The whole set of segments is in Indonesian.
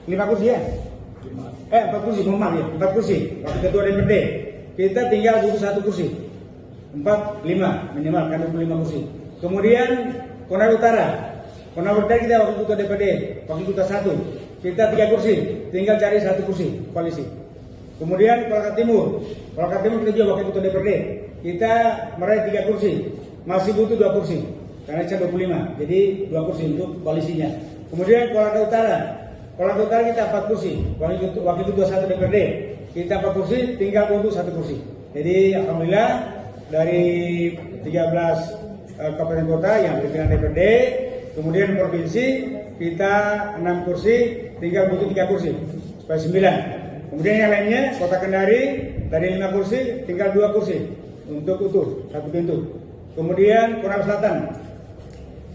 5 kursi ya? 4 kursi, mohon maaf ya, 4 kursi. Wakil ketua DPRD. Kita tinggal butuh 1 kursi. 4, 5 minimal, kan 25 kursi. Kemudian Konawe Utara. Konawe Utara kita wakil ketua DPRD, wakil ketua 1. Kita 3 kursi, tinggal cari 1 kursi koalisi. Kemudian Kolkata Timur. Kolkata Timur kita juga wakil ketua DPRD. Kita meraih 3 kursi, masih butuh 2 kursi. Karena saya 25, jadi 2 kursi untuk koalisinya. Kemudian Kolkata Utara. Kolkata Utara kita 4 kursi, wakil ketua 1 DPRD. Kita 4 kursi, tinggal butuh 1 kursi. Jadi alhamdulillah dari 13 kabupaten kota yang pimpinan DPRD, kemudian provinsi kita 6 kursi, tinggal butuh 3 kursi, supaya 9. Kemudian yang lainnya Kota Kendari dari 5 kursi, tinggal 2 kursi untuk utuh 1 pintu. Kemudian Konawe Selatan,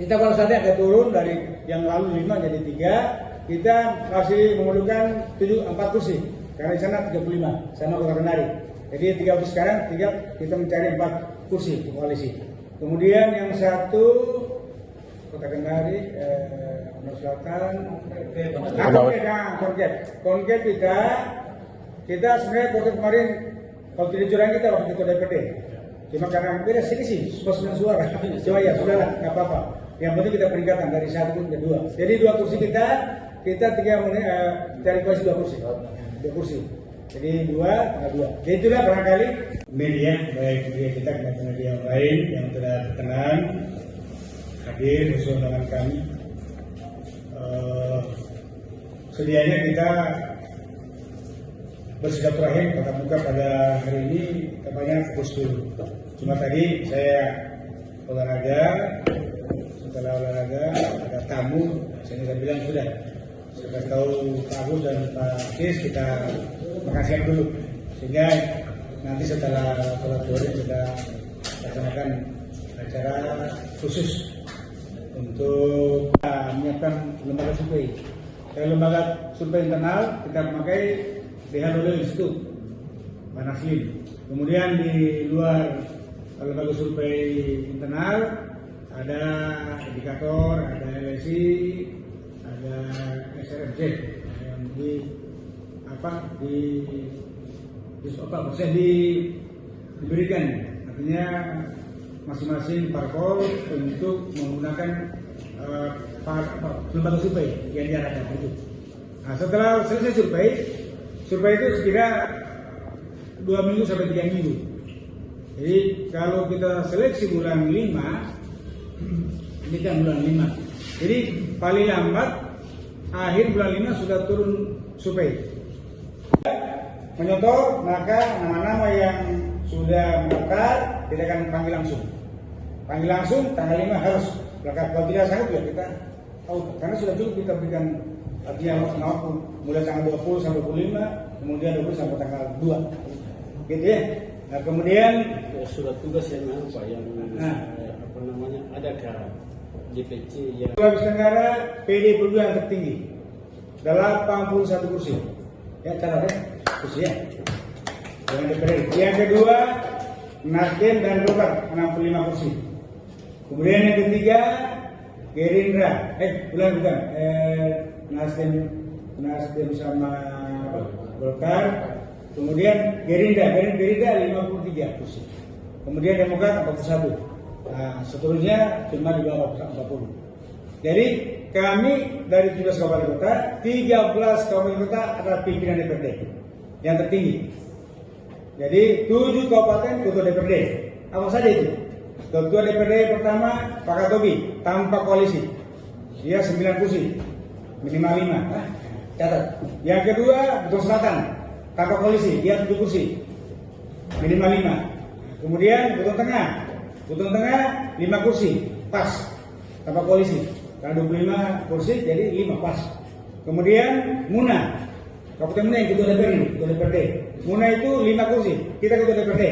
kita Konawe Selatan agak turun dari yang lalu 5 jadi 3. Kita masih memerlukan 4 kursi karena di sana 35 sama Kota Kendari. Jadi 3 kursi sekarang, tinggal kita mencari 4 kursi untuk koalisi. Kemudian yang satu Kota Kendari, Konawe Selatan, Konket kita sebenarnya Konket kemarin kalau tidak curang kita waktu ketua DPRD. Cuma karena beda selisih 9 suara. Coba ya sudahlah, nggak apa-apa. Yang penting kita peringkatan dari 1 ke 2. Jadi 2 kursi kita tinggal cari koalisi 2 kursi. 2 kursi. Jadi 2. Jadi itulah barangkali media, baik media kita maupun media yang lain yang telah berkenan hadir bersama dengan kami. Sedianya kita bersilaturahim tatap muka pada hari ini tempatnya pukul 10. Cuma tadi saya olahraga, setelah olahraga ada tamu, saya bilang sudah saya kasih tahu Pak Agus dan Pak Kis kita makan siang dulu, sehingga nanti setelah sholat zuhur kita laksanakan acara khusus untuk menyiapkan lembaga survei. Kalau lembaga survei internal kita memakai DHL Institute Banaslim. Kemudian di luar lembaga survei internal ada indikator, ada LSI, ada SRMJ yang diberikan. Artinya masing-masing parpol untuk menggunakan lembaga survei yang diarahkan itu. Nah, setelah selesai survei itu sekira 2 minggu sampai 3 minggu. Jadi kalau kita seleksi bulan 5, ini kan bulan 5. Jadi paling lambat akhir bulan 5 sudah turun survei. Menyotor, maka nama-nama yang sudah mendaftar kita akan panggil langsung. Panggil langsung tanggal 5 harus berangkat. Kalau tidak sanggup ya kita tahu, karena sudah cukup kita berikan artinya waktu mulai tanggal 20 sampai 25, kemudian 20 sampai tanggal 2. Gitu ya. Nah, kemudian surat tugas yang apa yang adakah DPC yang Sulawesi Tenggara PD Perjuangan tertinggi 81 kursi. Ya, cara deh kursi ya. Yang kedua Nasdem dan Golkar 65 kursi. Kemudian yang ketiga Gerindra, bukan Nasdem sama Golkar. Kemudian Gerindra 53 kursi. Kemudian Demokrat 41. Nah, seterusnya cuma di bawah 40. Jadi kami dari 17 kabupaten kota, 13 kabupaten kota adalah pimpinan DPRD yang tertinggi. Jadi 7 kabupaten ketua DPRD. Apa saja itu? Ketua DPRD pertama Pak Katobi tanpa koalisi, dia 9 kursi, minimal 5. Nah, catat. Yang kedua Betul Selatan tanpa koalisi, dia 7 kursi, minimal 5. Kemudian Betul Tengah 5 kursi, pas tanpa koalisi. Karena 25 kursi jadi 5 pas. Kemudian Muna, Kabupaten Muna yang ketua DPRD. Muna itu 5 kursi, kita ketua DPRD.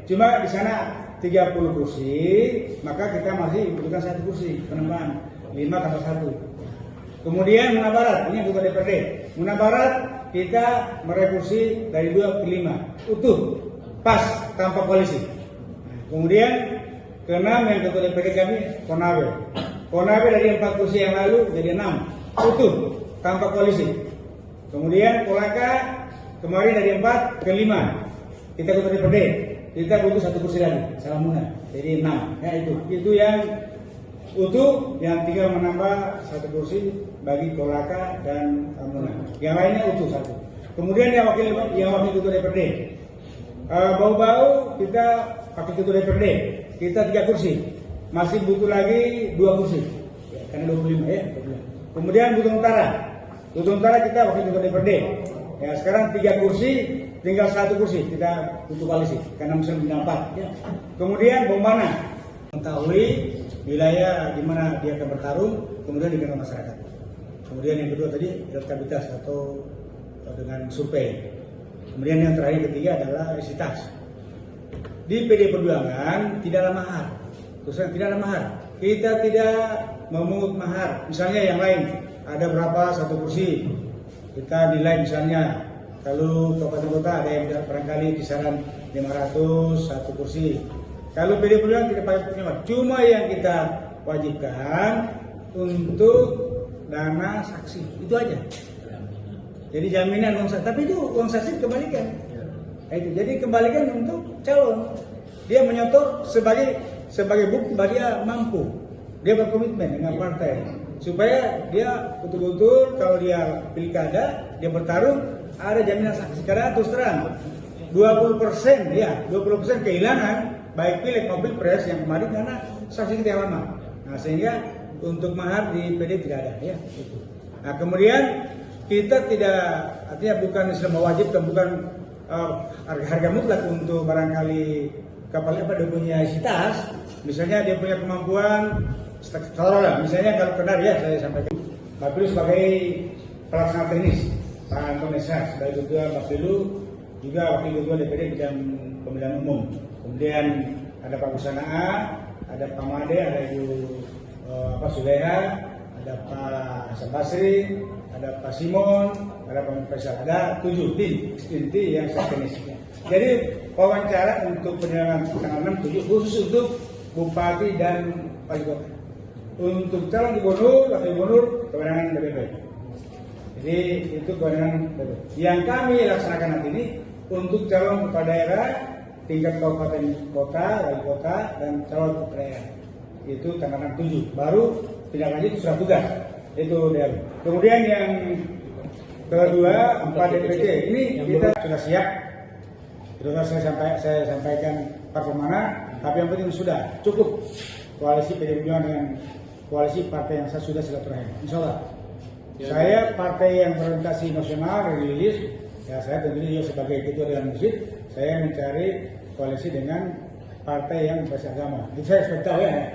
Cuma di sana 30 kursi, maka kita masih membutuhkan 1 kursi penambahan 5 tambah 1. Kemudian Muna Barat, ini ketua DPRD. Muna Barat kita meraih kursi dari 2 ke 5, utuh, pas tanpa koalisi. Kemudian ke-6 yang ketua DPRD kami Konawe dari 4 kursi yang lalu jadi 6, utuh tanpa koalisi. Kemudian Kolaka kemarin dari 4 ke 5. Kita ketua DPRD, kita butuh 1 kursi lagi, Salamuna. Jadi 6. Ya itu yang utuh, yang tinggal menambah 1 kursi bagi Kolaka dan Salamuna. Yang lainnya utuh 1. Kemudian yang wakil ketua DPRD. Bau-bau kita wakil ketua DPRD, kita 3 kursi. Masih butuh lagi 2 kursi. Ya, karena 25 ya. Kemudian Buton Utara kita wakil ketua DPRD. Ya, sekarang 3 kursi, tinggal 1 kursi kita untuk koalisi karena musim 4. Ya. Kemudian Bombana mengetahui wilayah di mana dia akan bertarung, kemudian dikenal masyarakat. Kemudian yang kedua tadi elektabilitas atau dengan survei. Kemudian yang terakhir ketiga adalah isitas. Di PD Perjuangan tidak ada mahar. Terusnya tidak ada mahar. Kita tidak memungut mahar. Misalnya yang lain ada berapa 1 kursi. Kita nilai misalnya kalau kabupaten kota ada yang barangkali kisaran 500 1 kursi. Kalau PD Perjuangan tidak pakai penyewa. Cuma yang kita wajibkan untuk dana saksi. Itu aja. Jadi jaminan uang saksi, tapi itu uang saksi dikembalikan. Nah, itu. Jadi kembalikan untuk calon. Dia menyetor sebagai bukti bahwa dia mampu. Dia berkomitmen dengan partai supaya dia betul-betul kalau dia pilkada, dia bertarung ada jaminan saksi. Karena terus terang 20% ya, 20% kehilangan baik pilek maupun pilpres yang kemarin karena saksi kita lama. Nah, sehingga untuk mahar di PD tidak ada ya. Itu. Nah, kemudian kita tidak, artinya bukan Islam mewajibkan, bukan harga mutlak untuk barangkali kapal apa dia punya isitas, misalnya dia punya kemampuan, misalnya kalau benar ya saya sampaikan, Bapilu sebagai pelaksana teknis, Pak Anton Esa sebagai ketua Bapilu, juga wakil ketua DPD bidang pemilihan umum, kemudian ada Pak Busana A, ada Pak Made, ada Ibu Suleha, ada Pak Hasan Basri, ada Pak Simon, ada Pak Faisal, ada 7 tim yang teknis. Jadi wawancara untuk penyelenggaraan tanggal 6, 7 khusus untuk Bupati dan Wali Kota. Untuk calon gubernur, wakil gubernur, kewenangan BPP. Jadi itu kewenangan BPP. Yang kami laksanakan nanti ini untuk calon kepala daerah tingkat kabupaten kota, wali kota, dan calon kepala daerah. Itu tanggal 6, 7. Baru tindak lanjut surat tugas. Itu dari. Kemudian yang kedua 4 DPC ini kita sudah siap. Itu saya sampaikan partai mana, tapi yang penting sudah cukup koalisi PD Perjuangan dengan koalisi partai yang saya sudah silaturahmi. Insya Allah. Ya, saya partai yang berorientasi nasional, religius, ya saya tentunya juga sebagai ketua dewan masjid, saya mencari koalisi dengan partai yang berbasis agama. Itu saya sudah tahu ya.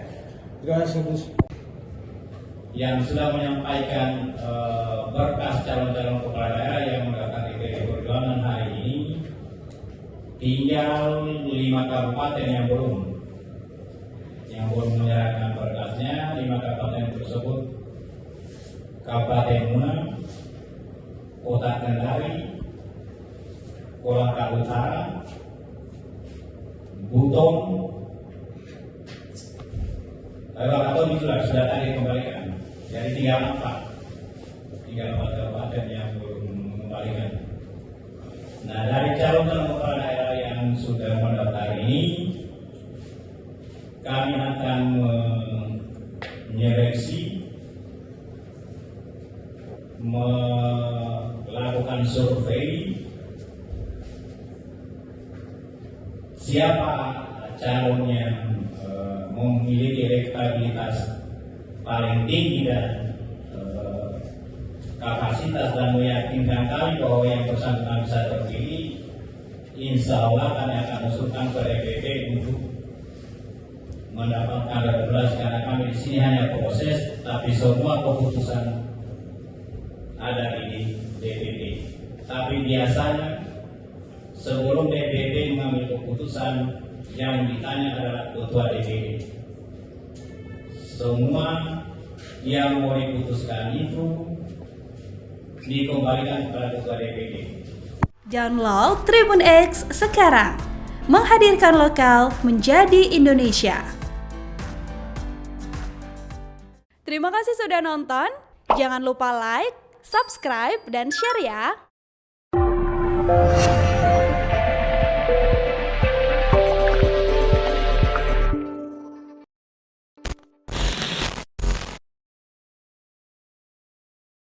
Yang sudah menyampaikan berkas calon-calon kepala daerah yang mendaftar di PD Perjuangan hari ini tinggal 5 kabupaten yang belum menyerahkan berkasnya. 5 kabupaten tersebut Kabupaten Muna, Kota Kendari, Kolaka Utara, Buton, atau sudah tadi dikembalikan. Jadi tinggal 4 kabupaten yang belum mengembalikan. Nah, dari calon-calon kepala daerah yang sudah mendaftar ini, kami akan menyeleksi, melakukan survei siapa calon yang memiliki elektabilitas paling tinggi dan kapasitas dan meyakinkan kami bahwa yang bersangkutan bisa terpilih. Insya Allah kami akan usulkan ke DPP untuk mendapatkan regulasi, karena kami di sini hanya proses, tapi semua keputusan ada di DPP. Tapi biasanya sebelum DPP mengambil keputusan, yang ditanya adalah ketua DPD. Semua yang mau diputuskan itu dikembalikan kepada ketua DPD. Download Tribun X sekarang, menghadirkan lokal menjadi Indonesia. Terima kasih sudah nonton. Jangan lupa like, subscribe, dan share ya.